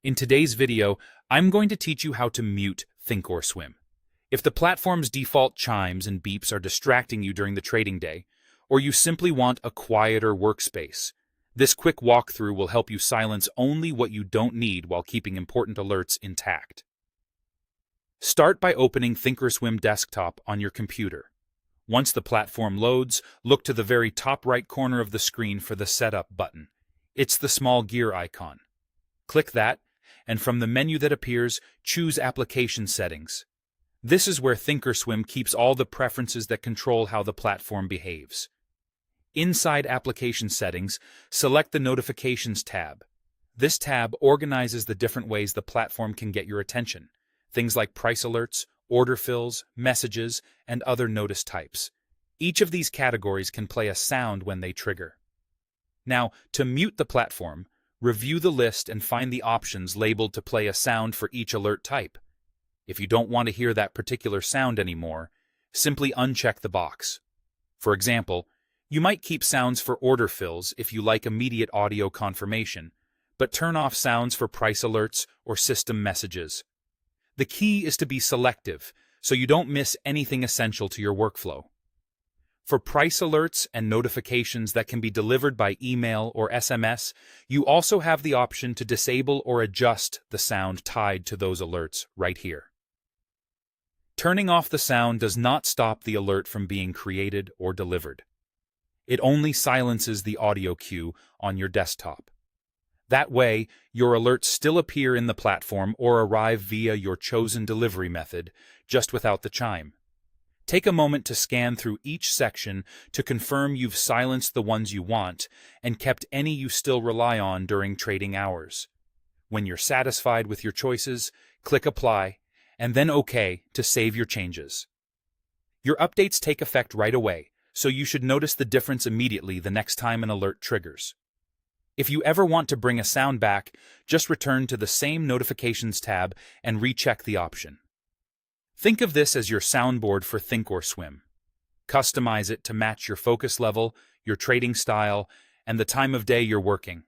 In today's video, I'm going to teach you how to mute Thinkorswim. If the platform's default chimes and beeps are distracting you during the trading day, or you simply want a quieter workspace, this quick walkthrough will help you silence only what you don't need while keeping important alerts intact. Start by opening Thinkorswim Desktop on your computer. Once the platform loads, look to the very top right corner of the screen for the Setup button. It's the small gear icon. Click that, and from the menu that appears, choose Application Settings. This is where Thinkorswim keeps all the preferences that control how the platform behaves. Inside Application Settings, select the Notifications tab. This tab organizes the different ways the platform can get your attention, things like price alerts, order fills, messages, and other notice types. Each of these categories can play a sound when they trigger. Now, to mute the platform, review the list and find the options labeled to play a sound for each alert type. If you don't want to hear that particular sound anymore, simply uncheck the box. For example, you might keep sounds for order fills if you like immediate audio confirmation, but turn off sounds for price alerts or system messages. The key is to be selective, so you don't miss anything essential to your workflow. For price alerts and notifications that can be delivered by email or SMS, you also have the option to disable or adjust the sound tied to those alerts right here. Turning off the sound does not stop the alert from being created or delivered. It only silences the audio cue on your desktop. That way, your alerts still appear in the platform or arrive via your chosen delivery method, just without the chime. Take a moment to scan through each section to confirm you've silenced the ones you want and kept any you still rely on during trading hours. When you're satisfied with your choices, click Apply, and then OK to save your changes. Your updates take effect right away, so you should notice the difference immediately the next time an alert triggers. If you ever want to bring a sound back, just return to the same Notifications tab and recheck the option. Think of this as your soundboard for Thinkorswim. Customize it to match your focus level, your trading style, and the time of day you're working.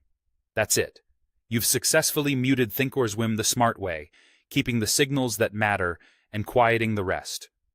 That's it. You've successfully muted Thinkorswim the smart way, keeping the signals that matter and quieting the rest.